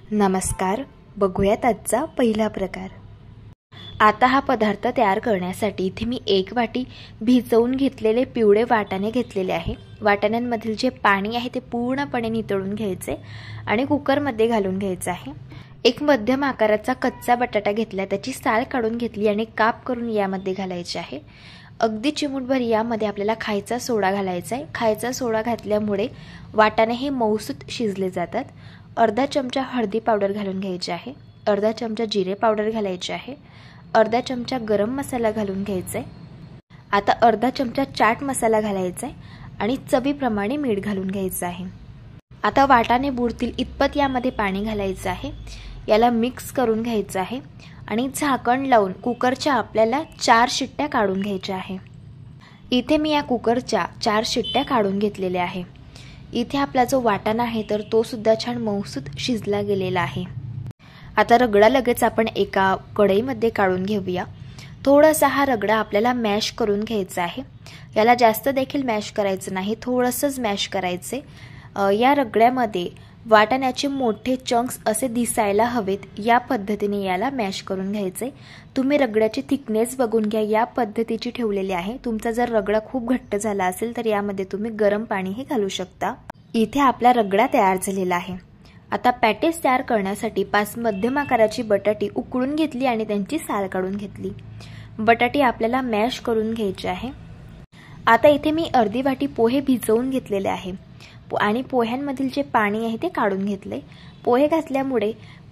नमस्कार, बघूयात आजचा पहिला प्रकार। आता हा पदार्थ तयार करण्यासाठी इथे मी 1 वाटी भिजवून घेतलेले पिवळे वाटाणे घेतलेले आहे। वाटाण्यांमधील जे पाणी आहे ते पूर्णपणे नितळून घ्यायचे आणि कुकरमध्ये घालून घ्यायचे आहे। एक मध्यम आकाराचा कच्चा बटाटा घेतला, त्याची साल काढून घेतली आणि काप करून यामध्ये घालायचे आहे। अगदी चिमूटभर यामध्ये आपल्याला खायचा सोडा घालायचा आहे। खायचा सोडा घातल्यामुळे वाटाणे हे मऊसूत शिजले जातात। अर्धा चमचा हळदी पावडर घालून घ्यायची आहे। अर्धा चमचा जिरे पावडर घालायचे आहे। अर्धा चमचा गरम मसाला घालून घ्यायचा आहे। आता अर्धा चमचा चाट मसाला घालायचा आहे आणि चवीप्रमाणे मीठ घालून घ्यायचं आहे। आता वाटाणे बुडतील इतपत यामध्ये पाणी घालायचं आहे। याला मिक्स करून घ्यायचं आहे आणि झाकण लावून कुकरच्या आपल्याला 4 शिट्ट्या काढून घ्यायच्या आहे। इथे मी या कुकरच्या 4 शिट्ट्या काढून घेतलेल्या आहे। इथे आपला जो वाटाणा आहे तर तो सुद्धा छान मऊसूत शिजला गेलेला आहे। आता रगडा लगेच आपण एका कढईमध्ये काढून घेऊया। थोडासा हा रगडा आपल्याला मॅश करून घ्यायचा आहे। याला जास्त देखील मॅश करायचं नाही, थोडंसंच मॅश करायचे। या रगड्यामध्ये वाटाण्याचे मोठे चंक्स असे दिसायला हवेत, या पद्धतीने याला मॅश करून घ्यायचे। तुम्ही रगड्याची थिकनेस बघून घ्या, या पद्धतीची ठेवलेली आहे। तुमचा जर रगडा खूप घट्ट झाला असेल तर यामध्ये तुम्ही गरम पाणी हे घालू शकता। इथे आपला रगडा तयार झालेला आहे। आता पॅटीस तयार करण्यासाठी 5 मध्यम आकाराची बटाटी उकळून घेतली आणि त्यांची साल काढून घेतली। बटाटी आपल्याला मॅश करून घ्यायची आहे। आता इथे मी अर्धी वाटी पोहे भिजवून घेतलेले आहे आणि पोह्यांमधील जे पाणी आहे ते काढून घेतले। पोहे घातल्यामुळे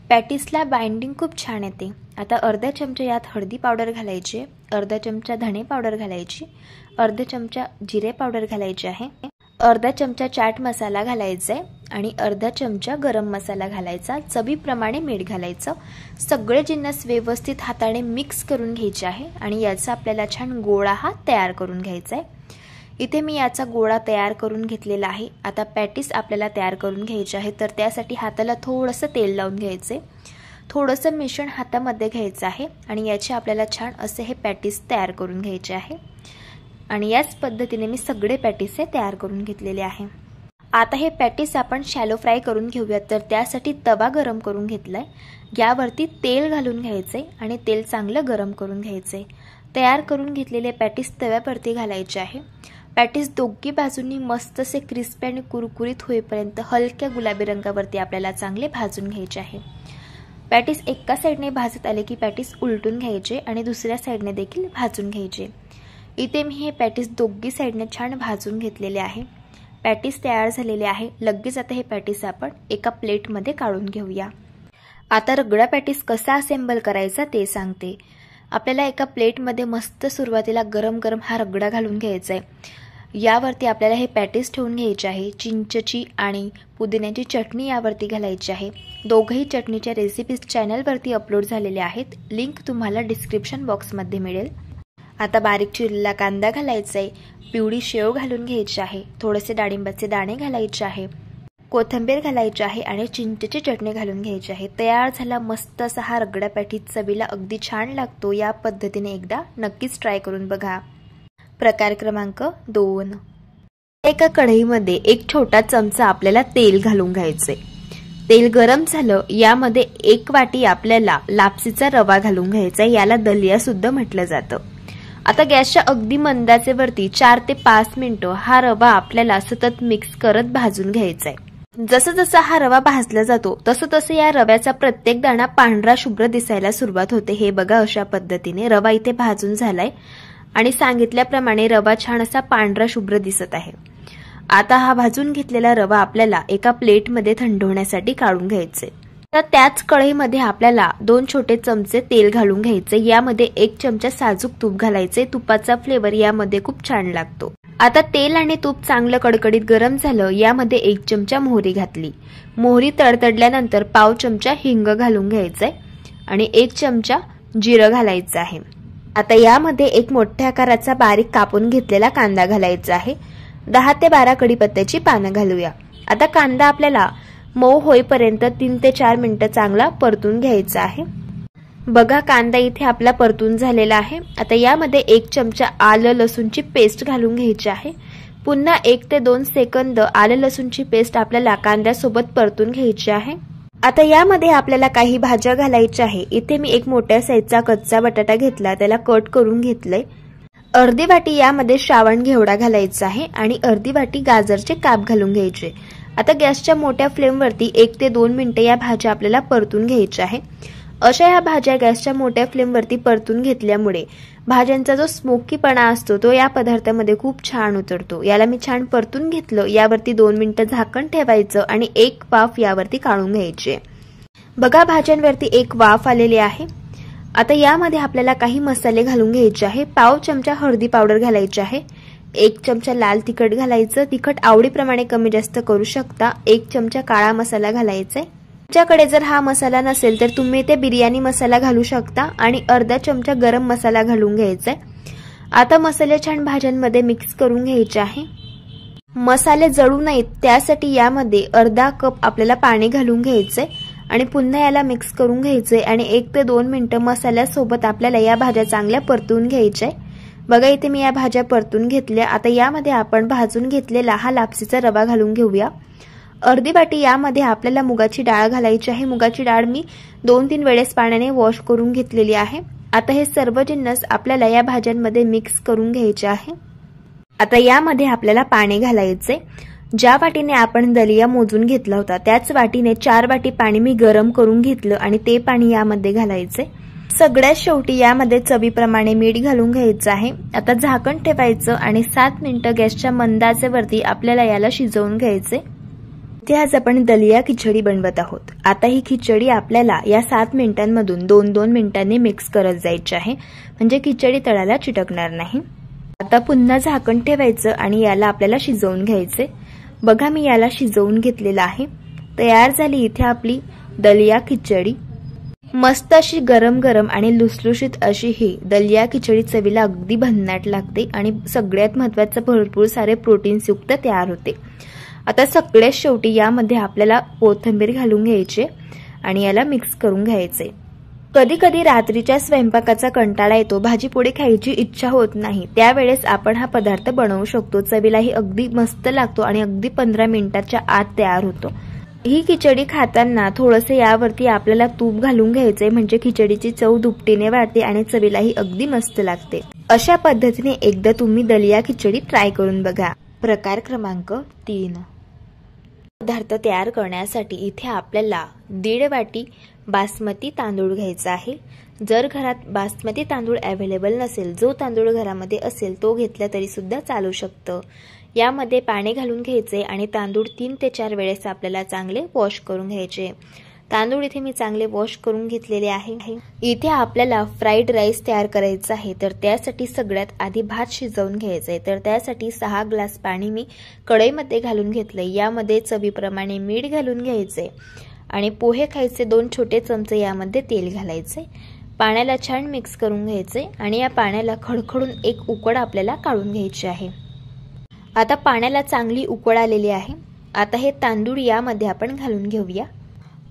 पॅटीसला बाइंडिंग खूप छान येते। आता अर्धा चमचा यात हळदी पावडर घालायची, अर्धा चमचा धणे पावडर घालायची, अर्धा चमचा जिरे पावडर घालायची आहे, अर्धा चमचा चाट मसाला घालायचा आहे आणि अर्धा चमचा गरम मसाला घालायचा। चवीप्रमाणे मीठ घालायचं। सगळे जिन्नस व्यवस्थित हाताने मिक्स करून घ्यायचे आहे आणि याचा आपल्याला छान गोळा हा तयार करून घ्यायचा आहे। इथे मी याचा गोळा तयार करून घेतलेला आहे। आता पॅटीस आपल्याला तयार करून घ्यायचे आहे, तर त्यासाठी हाताला थोडंसं तेल लावून घ्यायचे। थोडंसं मिश्रण हातामध्ये घ्यायचं आहे आणि याचे आपल्याला छान असे हे पॅटीस तयार करून घ्यायचे आहे आणि याच पद्धतीने मी सगळे पॅटीस हे तयार करून घेतलेले आहे। आता हे पॅटीस आपण शॅलो फ्राय करून घेऊयात, तर त्यासाठी तवा गरम करून घेतलाय। यावरती तेल घालून घ्यायचे आणि तेल चांगलं गरम करून घ्यायचे। तयार करून घेतलेले पॅटीस तव्यावरती घालायचे आहे। पॅटीस दोन्ही बाजूंनी मस्त असे क्रिस्पी आणि कुरकुरीत होईपर्यंत हलक्या गुलाबी रंगावरती आपल्याला चांगले भाजून घ्यायचे आहे। पॅटीस एका साइडने भाजत आले की पॅटीस उलटून घ्यायचे आणि दुसऱ्या साइडने देखील भाजून घ्यायचे। इथे मी हे पॅटीस दोन्ही साइडने छान भाजून घेतलेले आहे। पॅटीस तयार झालेले आहे। लगेच आता हे पॅटीस आपण एका प्लेटमध्ये काढून घेऊया। आता रगडा पॅटीस कसा असेंबल करायचा ते सांगते। आपल्याला एका प्लेटमध्ये मस्त सुरुवातीला गरम गरम हा रगडा घालून घ्यायचा आहे। यावरती आपल्याला हे पॅटीस ठेवून घ्यायचे आहे। चिंचची आणि पुदिन्याची चटणी यावरती घालायची आहे। दोघही चटणीच्या रेसिपीज चॅनलवरती अपलोड झालेल्या आहेत, लिंक तुम्हाला डिस्क्रिप्शन बॉक्समध्ये मिळेल। आता बारीक चिरलेला कांदा घालायचा आहे, पिवळी शेव घालून घ्यायची आहे, थोडेसे डाळिंबाचे दाणे घालायचे आहे, कोथिंबीर घालायची आहे आणि चिंचेची चटणी घालून घ्यायची आहे। तयार झाला मस्त असा हा रगडा पॅटीस, चवीला अगदी छान लागतो। या पद्धतीने एकदा नक्कीच ट्राय करून बघा। प्रकार क्रमांक 2, एका कढईमध्ये 1 छोटा चमचा आपल्याला तेल घालून घ्यायचे। तेल गरम झालं, यामध्ये 1 वाटी आपल्याला लापसीचा रवा घालून घ्यायचा, याला दलिया सुद्धा म्हटलं जातं। आता गॅसच्या अगदी मंदाचे वरती 4 ते 5 मिनिटं हा रवा आपल्याला सतत मिक्स करत भाजून घ्यायचा आहे। जसं जसं हा रवा भाजला जातो तसं तसं या रव्याचा प्रत्येक दाणा पांढरा शुभ्र दिसायला सुरुवात होते। हे बघा, अशा पद्धतीने रवा इथे भाजून झालाय आणि सांगितल्याप्रमाणे रवा छान असा पांढरा शुभ्र दिसत आहे। आता हा भाजून घेतलेला रवा आपल्याला एका प्लेटमध्ये थंड होण्यासाठी काढून घ्यायचे। तर त्याच कढईमध्ये आपल्याला 2 छोटे चमचे तेल घालून घ्यायचे। यामध्ये 1 चमचा साजूक तूप घालायचे। तुपाचा फ्लेवर यामध्ये खूप छान लागतो। आता तेल आणि तूप चांगलं कडकडीत गरम झालं, यामध्ये 1 चमचा मोहरी घातली। मोहरी तडतडल्यानंतर पाव चमचा हिंग घालून घ्यायचंय आणि 1 चमचा जिरं घालायचं आहे। आता यामध्ये 1 मोठ्या आकाराचा बारीक कापून घेतलेला कांदा घालायचा आहे। 10 ते 12 कढीपत्त्याची पानं घालूया। आता कांदा आपल्याला मऊ होईपर्यंत 3 ते 4 मिनिटं चांगला परतून घ्यायचा आहे। बघा, कांदा इथे आपला परतून झालेला आहे। आता यामध्ये 1 चमचा आलं लसूणची पेस्ट घालून घ्यायची आहे। पुन्हा 1 ते 2 सेकंद आलं लसूणची पेस्ट आपल्याला कांद्यासोबत परतून घ्यायची आहे। आता यामध्ये आपल्याला काही भाज्या घालायच्या आहे। इथे मी एक मोठ्या साईजचा कच्चा बटाटा घेतला, त्याला कट करून घेतलंय। अर्धी वाटी यामध्ये श्रावण घेवडा घालायचा आहे आणि अर्धी वाटी गाजरचे काप घालून घ्यायचे। आता गॅसच्या मोठ्या फ्लेमवरती 1 ते 2 मिनिटे या भाज्या आपल्याला परतून घ्यायच्या आहे। अशा या भाज्या गॅसच्या मोठ्या फ्लेमवरती परतून घेतल्यामुळे भाज्यांचा जो स्मोकीपणा असतो तो या पदार्थामध्ये खूप छान उतरतो। याला मी छान परतून घेतलं। यावरती 2 मिनिटं झाकण ठेवायचं आणि एक वाफ यावरती काढून घ्यायची। बघा भाज्यांवरती एक वाफ आलेली आहे। आता यामध्ये आपल्याला काही मसाले घालून घ्यायचे आहे। पाव चमचा हळदी पावडर घालायची आहे, 1 चमचा लाल तिखट घालायचं, तिखट आवडीप्रमाणे कमी जास्त करू शकता। 1 चमचा काळा मसाला घालायचा आहे। तुमच्याकडे जर हा मसाला नसेल तर तुम्ही ते बिर्याणी मसाला घालू शकता आणि अर्धा चमचा गरम मसाला घालून घ्यायचा आहे। आता मसाले छान भाज्यांमध्ये मिक्स करून घ्यायचे आहे। मसाले जळू नयेत त्यासाठी यामध्ये अर्धा कप आपल्याला पाणी घालून घ्यायचंय आणि पुन्हा याला मिक्स करून घ्यायचंय आणि 1 ते 2 मिनिटं मसाल्यासोबत आपल्याला या भाज्या चांगल्या परतून घ्यायच्या। बघा इथे मी या भाज्या परतून घेतल्या। आता यामध्ये आपण भाजून घेतलेला हा लापसीचा रवा घालून घेऊया। अर्धी वाटी यामध्ये आपल्याला मुगाची डाळ घालायची आहे। मुगाची डाळ मी 2-3 वेळेस पाण्याने वॉश करून घेतलेली आहे। आता हे सर्व जिन्नस आपल्याला या भाज्यांमध्ये मिक्स करून घ्यायचे आहे। आता यामध्ये आपल्याला पाणी घालायचे। ज्या वाटीने आपण दलिया मोजून घेतला होता त्याच वाटीने 4 वाटी पाणी मी गरम करून घेतलं आणि ते पाणी यामध्ये घालायचे। सगळ्यात शेवटी यामध्ये चवीप्रमाणे मीठ घालून घ्यायचं आहे। आता झाकण ठेवायचं आणि 7 मिनिटं गॅसच्या मंद आचेवरती आपल्याला याला शिजवून घ्यायचे। इथे आज आपण दलिया खिचडी बनवत आहोत। आता ही खिचडी आपल्याला या 7 मिनिटांमधून 2-2 मिनिटांनी मिक्स करत जायची आहे, म्हणजे खिचडी तळाला चिटकणार नाही। आता पुन्हा झाकण ठेवायचं आणि याला आपल्याला शिजवून घ्यायचे। बघा मी याला शिजवून घेतलेला आहे। तयार झाली इथे आपली दलिया खिचडी। मस्त अशी गरम गरम आणि लुसलुशीत अशी ही दलिया खिचडी चवीला अगदी भन्नाट लागते आणि सगळ्यात महत्त्वाचं भरपूर सारे प्रोटीन्स युक्त तयार होते। आता सगळ्यात शेवटी यामध्ये आपल्याला कोथिंबीर घालून घ्यायची आणि याला मिक्स करून घ्यायचे। कधी कधी रात्रीच्या स्वयंपाकाचा कंटाळा येतो, भाजी पोळी खायची इच्छा होत नाही, त्यावेळेस आपण हा पदार्थ बनवू शकतो। चवीलाही अगदी मस्त लागतो आणि अगदी 15 मिनिटाच्या आत तयार होतो। ही खिचडी खाताना थोडंसं यावरती आपल्याला तूप घालून घ्यायचे, म्हणजे खिचडीची चव दुपटीने वाढते आणि चवीलाही अगदी मस्त लागते। अशा पद्धतीने एकदा तुम्ही दलिया खिचडी ट्राय करून बघा। प्रकार क्रमांक 3। पदार्थ तयार करण्यासाठी इथे आपल्याला 1.5 वाटी बासमती तांदूळ घ्यायचा आहे। जर घरात बासमती तांदूळ अवेलेबल नसेल, जो तांदूळ घरामध्ये असेल तो घेतला तरी सुद्धा चालू शकतं। यामध्ये पाणी घालून घ्यायचे आणि तांदूळ 3 ते 4 वेळेस आपल्याला चांगले वॉश करून घ्यायचे। तांदूळ इथे मी चांगले वॉश करून घेतलेले आहे। इथे आपल्याला फ्राईड राईस तयार करायचा आहे, तर त्यासाठी सगळ्यात आधी भात शिजवून घ्यायचा आहे। तर त्यासाठी 6 ग्लास पाणी मी कढईमध्ये घालून घेतले। यामध्ये चवीप्रमाणे मीठ घालून घ्यायचे आणि पोहे खायचे 2 छोटे चमचे यामध्ये तेल घालायचे। पाण्याला छान मिक्स करून घ्यायचे आणि या पाण्याला खडखडून एक उकड आपल्याला काढून घ्यायची आहे। आता पाण्याला चांगली उकळ आलेली आहे। आता हे तांदूळ यामध्ये आपण घालून घेऊया।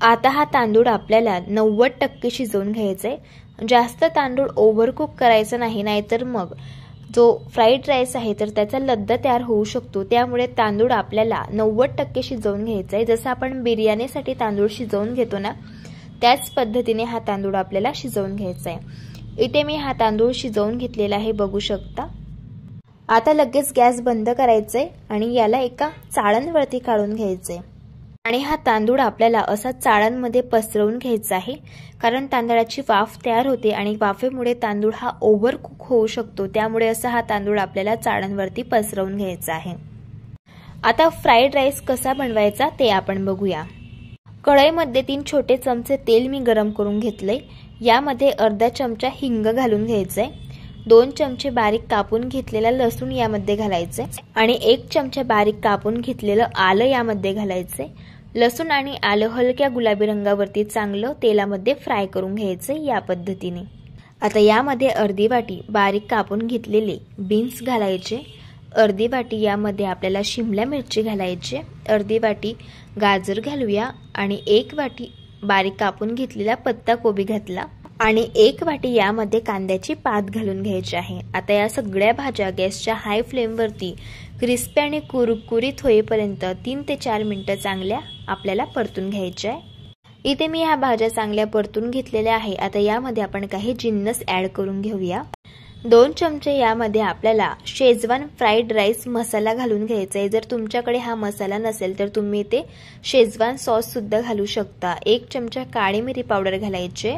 आता हा तांदूळ आपल्याला 90% शिजवून घ्यायचा आहे। जास्त तांदूळ ओव्हरकुक करायचं नाही, नाहीतर मग जो फ्राईड राईस आहे तर त्याचा लद्दा तयार होऊ शकतो। त्यामुळे तांदूळ आपल्याला 90% शिजवून घ्यायचा आहे। जसं आपण बिर्याणीसाठी तांदूळ शिजवून घेतो ना, त्याच पद्धतीने हा तांदूळ आपल्याला शिजवून घ्यायचा आहे। इथे मी हा तांदूळ शिजवून घेतलेला आहे, बघू शकता। आता लगेच गॅस बंद करायचे आणि याला एका चाळणवरती काढून घ्यायचे आणि हा तांदूळ आपल्याला असा चाळणमध्ये पसरवून घ्यायचा आहे, कारण तांदळाची वाफ तयार होते आणि वाफेमुळे तांदूळ हा ओव्हर कुक होऊ शकतो। त्यामुळे असा हा तांदूळ आपल्याला चाळणवरती पसरवून घ्यायचा आहे। आता फ्राईड राईस कसा बनवायचा ते आपण बघूया। कढईमध्ये 3 छोटे चमचे तेल मी गरम करून घेतले। यामध्ये अर्धा चमचा हिंग घालून घ्यायचे, 2 चमचे बारीक कापून घेतलेला लसूण यामध्ये घालायचे आणि 1 चमचा बारीक कापून घेतलेलं आलं यामध्ये घालायचे। लसूण आणि आलं हलक्या गुलाबी रंगावरती चांगलं तेलामध्ये फ्राय करून घ्यायचे या पद्धतीने। आता यामध्ये अर्धी वाटी बारीक कापून घेतलेले बीन्स घालायचे, अर्धी वाटी यामध्ये आपल्याला शिमला मिरची घालायची, अर्धी वाटी गाजर घालूया आणि 1 वाटी बारीक कापून घेतलेला पत्ता कोबी घातला आणि 1 वाटी यामध्ये कांद्याची पात घालून घ्यायची आहे। आता या सगळ्या भाज्या गॅसच्या हाय फ्लेमवरती क्रिस्पी आणि कुरकुरीत होईपर्यंत 3 ते 4 मिनिटं चांगल्या आपल्याला परतून घ्यायच्या आहे। इथे मी ह्या भाज्या चांगल्या परतून घेतलेल्या आहे। आता यामध्ये आपण काही जिन्नस ऍड करून घेऊया। 2 चमचे यामध्ये आपल्याला शेजवान फ्राईड राईस मसाला घालून घ्यायचा आहे। जर तुमच्याकडे हा मसाला नसेल तर तुम्ही ते शेजवान सॉस सुद्धा घालू शकता। 1 चमचा काळी मिरी पावडर घालायचे,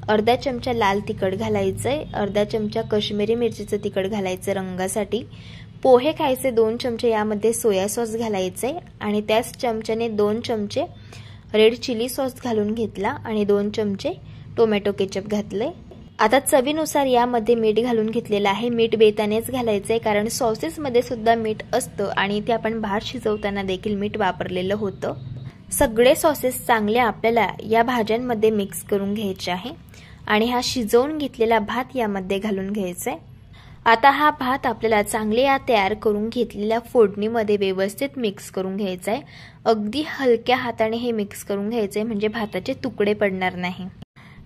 अर्धा चमचा लाल तिखट घालायचंय, अर्धा चमचा काश्मीरी मिरचीचं तिखट घालायचं रंगासाठी। पोहे खायचे 2 चमचे यामध्ये सोया सॉस घालायचे आणि त्याच चमच्याने 2 चमचे रेड चिली सॉस घालून घेतला आणि 2 चमचे टोमॅटो केचप घातले। आता चवीनुसार यामध्ये मीठ घालून घेतलेलं आहे। मीठ बेतानेच घालायचंय कारण सॉसेस मध्ये सुद्धा मीठ असतं आणि इथे आपण भात शिजवताना देखील मीठ वापरलेलं होतं। सगळे सॉसेस चांगले आपल्याला या भाज्यांमध्ये मिक्स करून घ्यायचे आहे आणि हा शिजवून घेतलेला भात यामध्ये घालून घ्यायचा आहे। आता हा भात आपल्याला चांगले या तयार करून घेतलेल्या फोडणीमध्ये व्यवस्थित मिक्स करून घ्यायचा आहे। अगदी हलक्या हाताने हे मिक्स करून घ्यायचे म्हणजे भाताचे तुकडे पडणार नाही।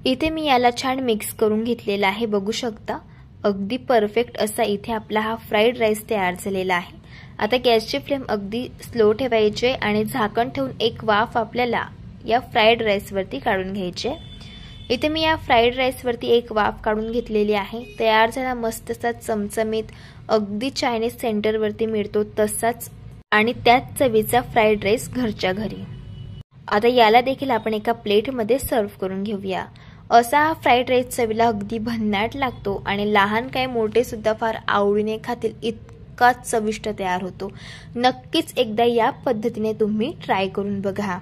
इथे मी याला छान मिक्स करून घेतलेला आहे, बघू शकता। अगदी परफेक्ट असा इथे आपला हा फ्राईड राईस तयार झालेला आहे। आता गॅसची फ्लेम अगदी स्लो ठेवायची आणि झाकण ठेवून एक वाफ आपल्याला या फ्राईड राईस वरती काढून घ्यायची। इथे मी या फ्राईड राईस वरती एक वाफ काढून घेतलेली आहे। तयार झाला मस्त असा चमचमीत अगदी चायनीज सेंटर वरती मिळतो तसाच आणि त्याच चवीचा फ्राईड राईस घरच्या घरी। आता याला देखील आपण एका प्लेट मध्ये सर्व्ह करून घेऊया। असा हा फ्राईड राईस चवीला अगदी भन्नाट लागतो आणि लहान काय मोठे सुद्धा फार आवडीने खातील इतका चविष्ट तयार होतो। नक्कीच एकदा या पद्धतीने तुम्ही ट्राय करून बघा।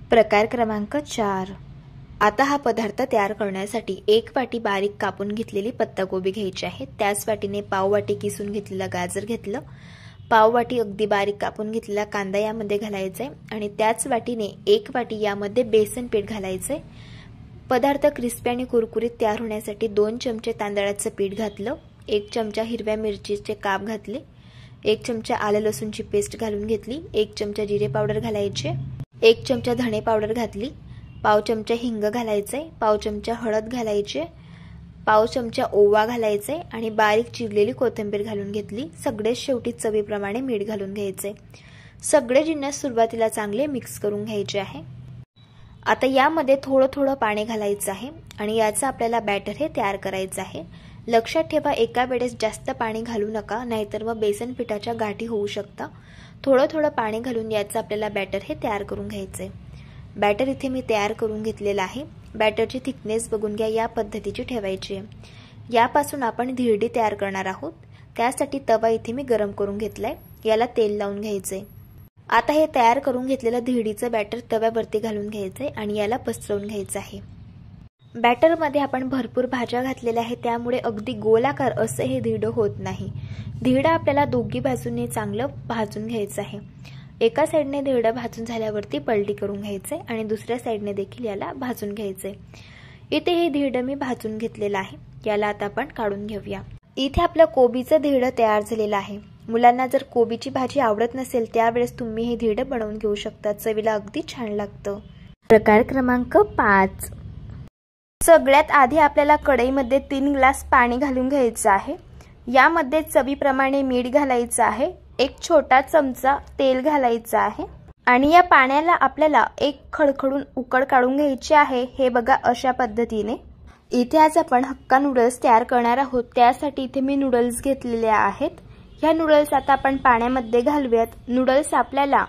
प्रकार क्रमांक 4। आता हा पदार्थ तयार करण्यासाठी 1 वाटी बारीक कापून घेतलेली पत्ताकोबी घ्यायची आहे। त्याच वाटीने पाव वाटी किसून घेतलेला गाजर घेतलं, पाव वाटी अगदी बारीक कापून घेतलेला कांदा यामध्ये घालायचा आहे आणि त्याच वाटीने 1 वाटी यामध्ये बेसन पीठ घालायचंय। पदार्थ क्रिस्पी आणि कुरकुरीत तयार होण्यासाठी 2 चमचे तांदळाचं पीठ घातलं, 1 चमचा हिरव्या मिरचीचे काप घातले, 1 चमचा आलं लसूणची पेस्ट घालून घेतली, 1 चमचा जिरे पावडर घालायचे, 1 चमचा धणे पावडर घातली, पाव चमचा हिंग घालायचे, पाव चमचा हळद घालायचे, पाव चमचा ओवा घालायचे आणि बारीक चिरलेली कोथिंबीर घालून घेतली। सगळे शेवटी चवीप्रमाणे मीठ घालून घ्यायचे। सगळे जिन्नस सुरुवातीला चांगले मिक्स करून घ्यायचे आहे। आता यामध्ये थोडं थोडं पाणी घालायचं आहे आणि याचं आपल्याला बॅटर हे तयार करायचं आहे। लक्षात ठेवा एका वेळेस जास्त पाणी घालू नका, नाहीतर मग बेसन पिठाच्या गाठी होऊ शकतात। थोडं थोडं पाणी घालून याचं आपल्याला बॅटर हे तयार करून घ्यायचंय। बॅटर इथे मी तयार करून घेतलेलं आहे। बॅटरची थिकनेस बघून घ्या, या पद्धतीची ठेवायची आहे। यापासून आपण धिरडी तयार करणार आहोत। त्यासाठी तवा इथे मी गरम करून घेतलाय, याला तेल लावून घ्यायचंय। आता हे तयार करून घेतलेलं धिरडीचं बॅटर तव्यावरती घालून घ्यायचंय आणि याला पसरवून घ्यायचं आहे। बॅटर मध्ये आपण भरपूर भाज्या घातलेल्या आहेत त्यामुळे अगदी गोलाकार असं हे धिरडं होत नाही। धिरडं आपल्याला दोघी बाजूने चांगलं भाजून घ्यायचं आहे। एका साइडने धिरडं भाजून झाल्यावरती पलटी करून घ्यायचंय आणि दुसऱ्या साइडने देखील याला भाजून घ्यायचंय। इथे हे धिरडं मी भाजून घेतलेलं आहे, याला आता आपण काढून घेऊया। इथे आपलं कोबीचं धिरडं तयार झालेलं आहे। मुलांना जर कोबीची भाजी आवडत नसेल त्यावेळेस तुम्ही हे धिरडं बनवून घेऊ शकता, चवीला अगदी छान लागतं। प्रकार क्रमांक 5। सगळ्यात आधी आपल्याला कढईमध्ये 3 ग्लास पाणी घालून घ्यायचं आहे। यामध्ये चवीप्रमाणे मीठ घालायचं आहे, 1 छोटा चमचा तेल घालायचं आहे आणि या पाण्याला आपल्याला एक खडखडून उकळ काढून घ्यायची आहे। हे बघा अशा पद्धतीने। इथे आज आपण हक्का नूडल्स तयार करणार आहोत, त्यासाठी इथे मी नूडल्स घेतलेले आहेत। ह्या नूडल्स आता आपण पाण्यामध्ये घालूयात। नूडल्स आपल्याला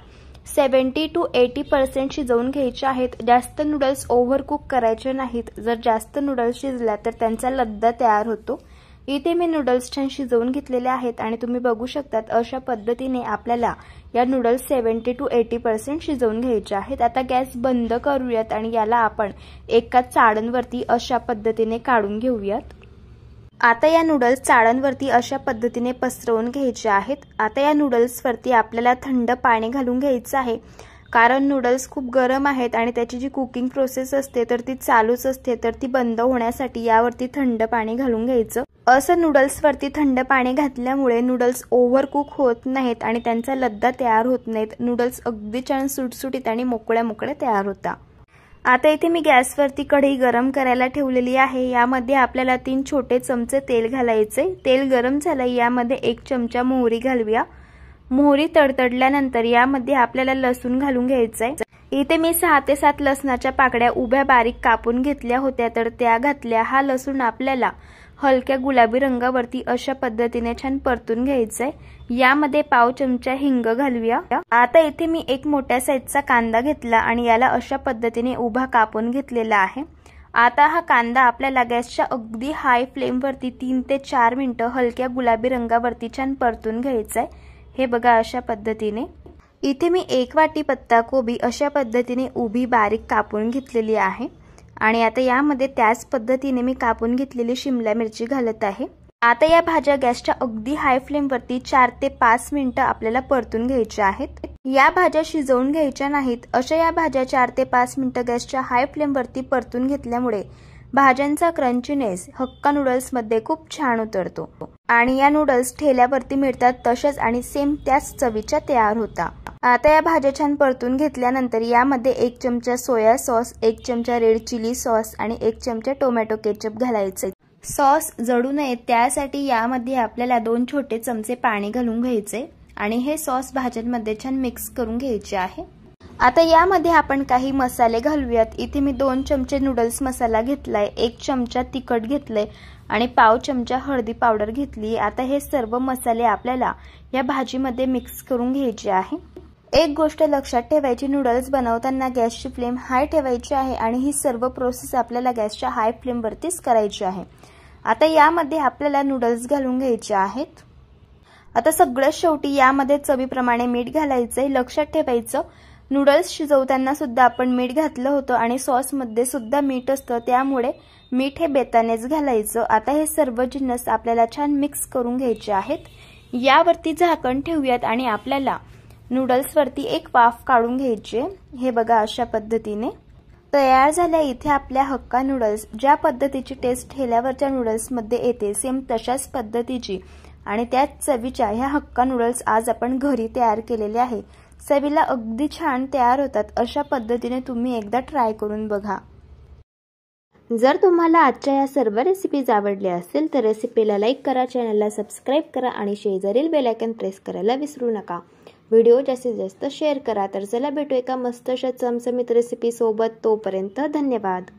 70 to 80% शिजवून घ्यायचे आहेत। जास्त नूडल्स ओव्हर कुक करायचे नाहीत, जर जास्त नूडल्स शिजला तर त्यांचा लद्दा तयार होतो। इथे मी नूडल्स छान शिजवून घेतलेले आहेत आणि तुम्ही बघू शकतात अशा पद्धतीने आपल्याला या नूडल्स 70 to 80% शिजवून घ्यायचे आहेत। आता गॅस बंद करूयात आणि याला आपण एका चाळणवरती अशा पद्धतीने काढून घेऊयात। आता या नूडल्स चाळणवरती अशा पद्धतीने पसरवून घ्यायचे आहेत। आता या नूडल्स वरती आपल्याला थंड पाणी घालून घ्यायचं आहे, कारण नूडल्स खूप गरम आहेत आणि त्याची जी कुकिंग प्रोसेस असते तर ती चालूच असते, तर ती बंद होण्यासाठी यावरती थंड पाणी घालून घ्यायचं। असं नूडल्स वरती थंड पाणी घातल्यामुळे नूडल्स ओव्हर कुक होत नाहीत आणि त्यांचा लद्दा तयार होत नाहीत। नूडल्स अगदी छान सुटसुटीत आणि मोकळ्या मोकळ्या तयार होतात। आता इथे मी गॅसवरती कढई गरम करायला ठेवलेली आहे। यामध्ये आपल्याला 3 छोटे चमचे तेल घालायचे। तेल गरम झालं, यामध्ये 1 चमचा मोहरी घालूया। मोहरी तडतडल्यानंतर यामध्ये आपल्याला लसूण घालून घ्यायचंय। इथे मी 6 ते 7 लसणाच्या पाकळ्या उभ्या बारीक कापून घेतल्या होत्या, तर त्या घातल्या। हा लसूण आपल्याला हलक्या गुलाबी रंगावरती अशा पद्धतीने छान परतून घ्यायचंय। यामध्ये पाव चमचा हिंग घालूया। आता इथे मी एक मोठ्या साईजचा कांदा घेतला आणि याला अशा पद्धतीने उभा कापून घेतलेला आहे। आता हा कांदा आपल्याला गॅसच्या अगदी हाय फ्लेम वरती 3 ते 4 मिनिटं हलक्या गुलाबी रंगावरती छान परतून घ्यायचंय। हे बघा अशा पद्धतीने। इथे मी 1 वाटी पत्ता कोबी अशा पद्धतीने उभी बारीक कापून घेतलेली आहे आणि आता यामध्ये त्याच पद्धतीने मी कापून घेतलेली शिमला मिरची घालत आहे। आता या भाज्या गॅसच्या अगदी हाय फ्लेम वरती 4 ते 5 मिनिटं आपल्याला परतून घ्यायच्या आहेत। या भाज्या शिजवून घ्यायच्या नाहीत, अशा या भाज्या 4 ते 5 मिनिटं गॅसच्या हाय फ्लेम वरती परतून घेतल्यामुळे भाज्यांचा क्रंचीनेस हक्का नूडल्स मध्ये खूप छान उतरतो आणि या नूडल्स ठेल्यावरती मिळतात तसेच आणि सेम त्याच चवीच्या तयार होतात। आता या भाज्या छान परतून घेतल्यानंतर यामध्ये 1 चमचा सोया सॉस, 1 चमचा रेड चिली सॉस आणि 1 चमचा टोमॅटो केचप घालायचे। सॉस जळू नये त्यासाठी यामध्ये आपल्याला 2 छोटे चमचे पाणी घालून घ्यायचे आणि हे सॉस भाज्यांमध्ये छान मिक्स करून घ्यायचे आहे। आता यामध्ये आपण काही मसाले घालूयात। इथे मी 2 चमचे नूडल्स मसाला घेतलाय, 1 चमचा तिखट घेतले आणि पाव चमचा हळदी पावडर घेतली। आता हे सर्व मसाले आपल्याला या भाजीमध्ये मिक्स करून घ्यायचे आहे। एक गोष्ट लक्षात ठेवायची, नूडल्स बनवताना गॅसची फ्लेम हाय ठेवायची आहे आणि ही सर्व प्रोसेस आपल्याला गॅसच्या हाय फ्लेम वरतीच करायची आहे। आता यामध्ये आपल्याला नूडल्स घालून घ्यायचे आहेत। आता सगळ्यात शेवटी यामध्ये चवीप्रमाणे मीठ घालायचंय। लक्षात ठेवायचं, नूडल्स शिजवताना सुद्धा आपण मीठ घातलं होतं आणि सॉस मध्ये सुद्धा मीठ असतं, त्यामुळे मीठ हे बेतानेच घालायचं। आता हे सर्व जिन्नस आपल्याला छान मिक्स करून घ्यायचे आहेत। यावरती झाकण ठेवूयात आणि आपल्याला नूडल्स वरती एक वाफ काढून घ्यायची। हे बघा अशा पद्धतीने तयार झाल्या इथे आपल्या हक्का नूडल्स। ज्या पद्धतीची टेस्ट ठेल्यावरच्या नूडल्स मध्ये येते सेम तशाच पद्धतीची आणि त्याच चवीच्या ह्या हक्का नूडल्स आज आपण घरी तयार केलेले आहे। चवीला अगदी छान तयार होतात। अशा पद्धतीने तुम्ही एकदा ट्राय करून बघा। जर तुम्हाला आजच्या या सर्व रेसिपीज आवडल्या असेल तर रेसिपीला लाईक करा, चॅनलला सबस्क्राइब करा आणि शेजारील बेल आयकॉन प्रेस करायला विसरू नका। व्हिडिओ जास्तीत जास्त शेअर करा। तर चला भेटू एका मस्त अशा चमचमीत रेसिपी सोबत। तोपर्यंत धन्यवाद।